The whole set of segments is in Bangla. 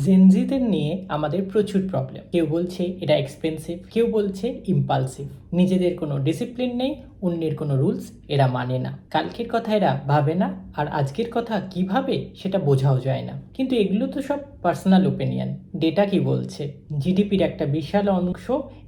জেনজিদের নিয়ে আমাদের প্রচুর প্রবলেম। কেউ বলছে এটা এক্সপেন্সিভ, কেউ বলছে ইম্পালসিভ, নিজেদের কোনো ডিসিপ্লিন নেই, অন্যের কোনো রুলস এরা মানে না, কালকের কথা এরা ভাবে না, আর আজকের কথা কিভাবে সেটা বোঝাও যায় না। কিন্তু এগুলো তো সব পার্সোনাল ওপিনিয়ন। ডেটা কি বলছে? জিডিপির একটা বিশাল অংশ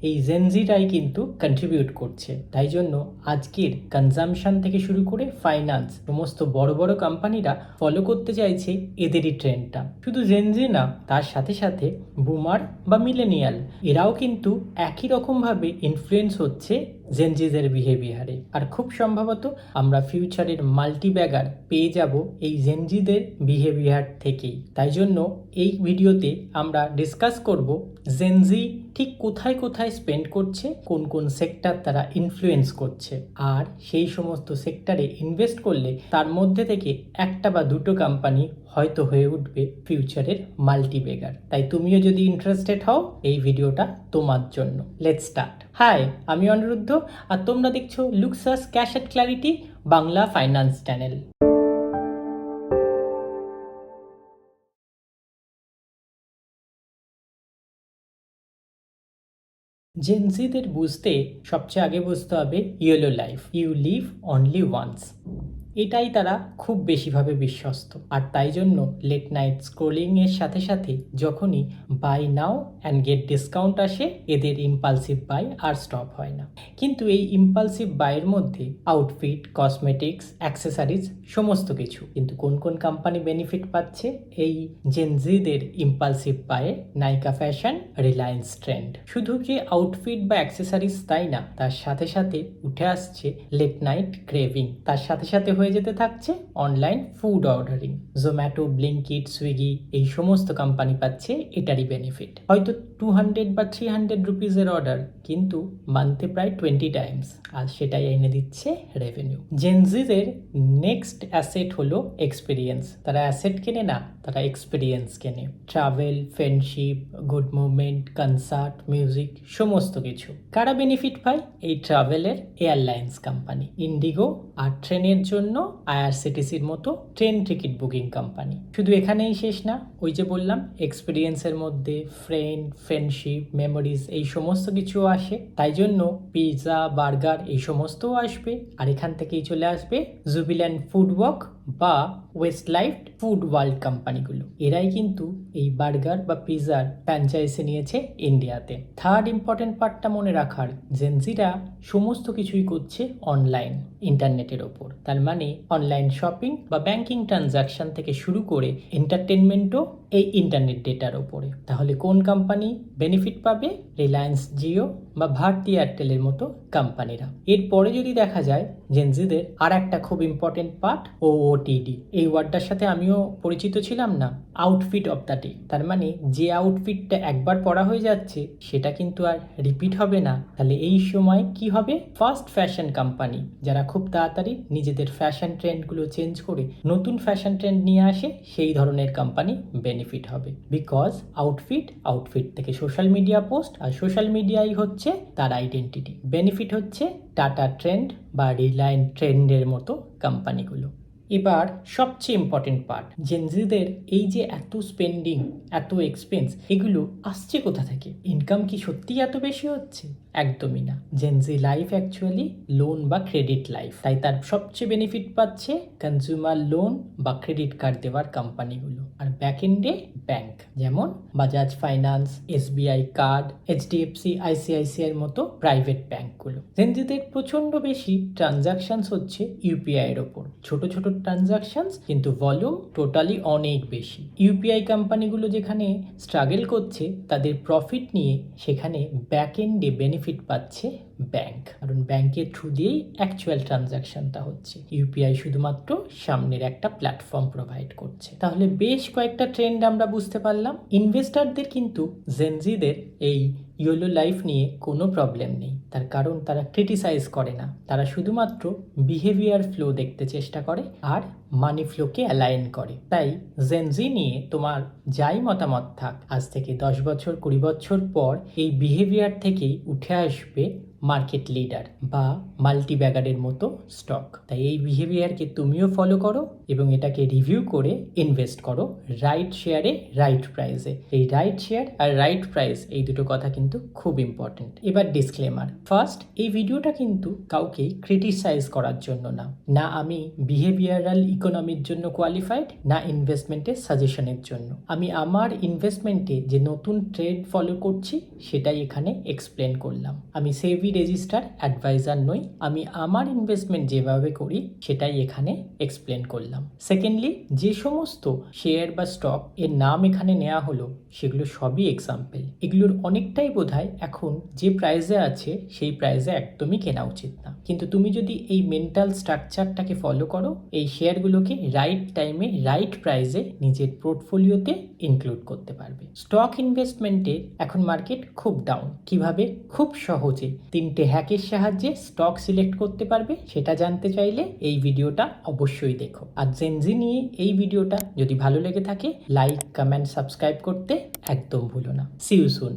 এই জেনজিরাই কিন্তু কন্ট্রিবিউট করছে। তাই জন্য আজকের কনজামশন থেকে শুরু করে ফাইন্যান্স, সমস্ত বড় বড় কোম্পানিরা ফলো করতে চাইছে এদেরই ট্রেন্ডটা। শুধু জেনজি না, তার সাথে সাথে বুমার বা মিলেনিয়াল এরাও কিন্তু একই রকমভাবে ইনফ্লুয়েন্স হচ্ছে জেনজিদের বিহেভিয়ারে। আর খুব সম্ভবত আমরা ফিউচারের মাল্টিব্যাগার পেয়ে যাব এই জেনজিদের বিহেভিয়ার থেকেই। তাই জন্য এই ভিডিওতে আমরা ডিসকাস করব জেনজি ঠিক কোথায় কোথায় স্পেন্ড করছে, কোন কোন সেক্টর তারা ইনফ্লুয়েন্স করছে, আর সেই সমস্ত সেক্টরে ইনভেস্ট করলে তার মধ্যে থেকে একটা বা দুটো কোম্পানি হয়তো হয়ে উঠবে ফিউচারের মাল্টিব্যাগার। তাই তুমিও যদি ইন্টারেস্টেড হও, এই ভিডিওটা তোমার জন্য। Let's start. হাই, আমি অনিরুদ্ধ, আর তোমরা দেখছো লুক্সাস cash at clarity Bangla finance channel. জেনজিদের বুঝতে সবচেয়ে আগে বুঝতে হবে YOLO life, you live only once. এটাই তারা খুব বেশিভাবে বিশ্বস্ত। আর তাই জন্য লেট নাইট স্ক্রোলিংয়ের সাথে সাথে যখনই buy now and get discount আসে, এদের ইম্পালসিভ বাই আর স্টপ হয় না। কিন্তু এই ইম্পালসিভ বাইয়ের মধ্যে আউটফিট, কসমেটিক্স, অ্যাক্সেসরিজ সমস্ত কিছু। কিন্তু কোন কোন কোম্পানি বেনিফিট পাচ্ছে এই জেনজিদের ইম্পালসিভ বায়ে? নাইকা ফ্যাশন, রিলায়েন্স ট্রেন্ড। শুধু যে আউটফিট বা অ্যাক্সেসরিজ তাই না, তার সাথে সাথে উঠে আসছে লেট নাইট ক্রেভিং। তার সাথে সাথে হয়ে যেতে থাকছে online food ordering. Zomato, Blinkit, Swiggy এই সমস্ত কোম্পানি পাচ্ছে এটারই বেনিফিট। হয়তো 200 বা 300 রুপিজের অর্ডার, কিন্তু মান্থে প্রায় 20 টাইমস, আর সেটাই এনে দিচ্ছে রেভিনিউ। জেনজিদের নেক্সট অ্যাসেট হলো এক্সপিরিয়েন্স। তারা অ্যাসেট কেনে না, তারা এক্সপিরিয়েন্স কেনে। Travel, friendship, good movement, concert, music সমস্ত কিছু। কারা বেনিফিট পায়? এই ট্রাভেলের এয়ারলাইন্স কোম্পানি, ইন্ডিগো, আর ট্রেনের জন্য আইআরসিটিসির মতো ট্রেন টিকিট বুকিং কোম্পানি। শুধু এখানেই শেষ না, ওই যে বললাম এক্সপিরিয়েন্সের মধ্যে ফ্রেন্ডশিপ, মেমোরিজ এই সমস্ত কিছু আসে। তাই জন্য পিৎজা, বার্গার এই সমস্তও আসবে। আর এখান থেকেই চলে আসবে জুবিল্যান্ট ফুড ওয়ার্ক বা ওয়েস্ট লাইফ ফুড ওয়ার্ল্ড কোম্পানিগুলো। এরাই কিন্তু এই বার্গার বা পিৎজার ফ্র্যাঞ্চাইজি নিয়েছে ইন্ডিয়াতে। থার্ড ইম্পর্টেন্ট পার্টটা মনে রাখার, জেনজিরা সমস্ত কিছুই করছে অনলাইন, ইন্টারনেটের ওপর। তার মানে অনলাইন শপিং বা ব্যাংকিং ট্রানজাকশন থেকে শুরু করে এন্টারটেনমেন্টও এই ইন্টারনেট ডেটার ওপরে। তাহলে কোন কোম্পানি বেনিফিট পাবে? রিলায়েন্স জিও বা ভারতী এয়ারটেলের মতো কোম্পানিরা। এরপরে যদি দেখা যায় জেনজিদের আর একটা খুব ইম্পর্টেন্ট পার্ট, ওওটিডি। এই ওয়ার্ডটার সাথে আমিও পরিচিত ছিলাম না। Outfit of the day. তার মানে যে আউটফিটটা একবার পরা হয়ে যাচ্ছে সেটা কিন্তু আর রিপিট হবে না। তাহলে এই সময় কি হবে? ফাস্ট ফ্যাশন কোম্পানি, যারা খুব তাড়াতাড়ি নিজেদের ফ্যাশন ট্রেন্ডগুলো চেঞ্জ করে নতুন ফ্যাশন ট্রেন্ড নিয়ে আসে, সেই ধরনের কোম্পানি বেনিফিট হবে। বিকজ আউটফিট থেকে সোশ্যাল মিডিয়া পোস্ট, আর সোশ্যাল মিডিয়াই হচ্ছে তার আইডেন্টিটি। বেনিফিট হচ্ছে টাটা ট্রেন্ড বা রিলায়েন্স ট্রেন্ডের মতো কোম্পানিগুলো। এবার সবচেয়ে ইম্পর্টেন্ট পার্ট, জেনজিদের এই যে এত স্পেন্ডিং, এত এক্সপেন্স, এগুলো আসছে কোথা থেকে? ইনকাম কি সত্যিই এত বেশি হচ্ছে? একদমই না। জেনজি লাইফ অ্যাকচুয়ালি লোন বা ক্রেডিট লাইফ। তাই তার সবচেয়ে বেনিফিট পাচ্ছে কনজিউমার লোন বা ক্রেডিট কার্ড দেওয়ার কোম্পানিগুলো। আর ব্যাক এন্ডে ব্যাংক, যেমন Bajaj finance, SBI card, HDFC, ICICI এর মতো প্রাইভেট ব্যাংকগুলো। জেনজিদের প্রচন্ড বেশি ট্রানজাকশনস হচ্ছে ইউপিআই এর ওপর। ছোট ছোট ট্রানজাকশনস, কিন্তু ভলিউম টোটালি অনেক বেশি। ইউপিআই কোম্পানিগুলো যেখানে স্ট্রাগল করছে তাদের প্রফিট নিয়ে, সেখানে ব্যাক এন্ডে বেনিফিট পাচ্ছে ব্যাংক। কারণ ব্যাংকের থ্রু দিয়েই অ্যাকচুয়াল ট্রানজাকশনটা হচ্ছে। ইউপিআই শুধুমাত্র সামনের একটা প্ল্যাটফর্ম প্রোভাইড করছে। তাহলে বেশ কয়েকটা ট্রেন্ড আমরা বুঝতে পারলাম। ইনভেস্টরদের কিন্তু জেনজিদের এই ইয়োলো লাইফ নিয়ে কোনো প্রবলেম নেই। তার কারণ তারা ক্রিটিসাইজ করে না, তারা শুধুমাত্র বিহেভিয়ার ফ্লো দেখতে চেষ্টা করে আর মানি ফ্লোকে অ্যালাইন করে। তাই জেনজি নিয়ে তোমার যাই মতামত থাক, আজ থেকে 10 বছর 20 বছর পর এই বিহেভিয়ার থেকেই উঠে আসবে মার্কেট লিডার বা মাল্টি ব্যাগারের মতো স্টক। তাই এই বিহেভিয়ারকে তুমিও ফলো করো এবং এটাকে রিভিউ করে ইনভেস্ট করো রাইট শেয়ারে রাইট প্রাইসে। এই রাইট শেয়ার আর রাইট প্রাইস এই দুটো কথা কিন্তু খুব ইম্পর্টেন্ট। এবার ডিসক্লেমার। ফার্স্ট, এই ভিডিওটা কিন্তু কাউকে ক্রিটিসাইজ করার জন্য না, না আমি বিহেভিয়ারাল ইকোনমির জন্য কোয়ালিফাইড, না ইনভেস্টমেন্টের সাজেশনের জন্য। আমি আমার ইনভেস্টমেন্টে যে নতুন ট্রেড ফলো করছি সেটাই এখানে এক্সপ্লেন করলাম। আমি সেভি রেজিস্টার অ্যাডভাইজার নই, আমি আমার ইনভেস্টমেন্ট যেভাবে করি সেটাই এখানে এক্সপ্লেন করলাম। সেকেন্ডলি, যে সমস্ত শেয়ার বা স্টক এর নাম এখানে নেওয়া হলো সেগুলো সবই এক্সাম্পল। এগুলোর অনেকটাই বোধহয় এখন যে প্রাইসে আছে সেই প্রাইসে একদমই কেনা উচিত না। কিন্তু তুমি যদি এই মেন্টাল স্ট্রাকচারটাকে ফলো করো, এই শেয়ারগুলোকে রাইট টাইমে রাইট প্রাইসে নিজের পোর্টফোলিওতে ইনক্লুড করতে পারবে। স্টক ইনভেস্টমেন্টে এখন মার্কেট খুব ডাউন। কিভাবে? খুব সহজে 3টে হ্যাকের সাহায্যে স্টক সিলেক্ট করতে পারবে। সেটা জানতে চাইলে এই ভিডিওটা অবশ্যই দেখো। আর জেনজি নিয়ে এই ভিডিওটা যদি ভালো লেগে থাকে, লাইক, কমেন্ট, সাবস্ক্রাইব করতে একদম ভুলো না। See you soon.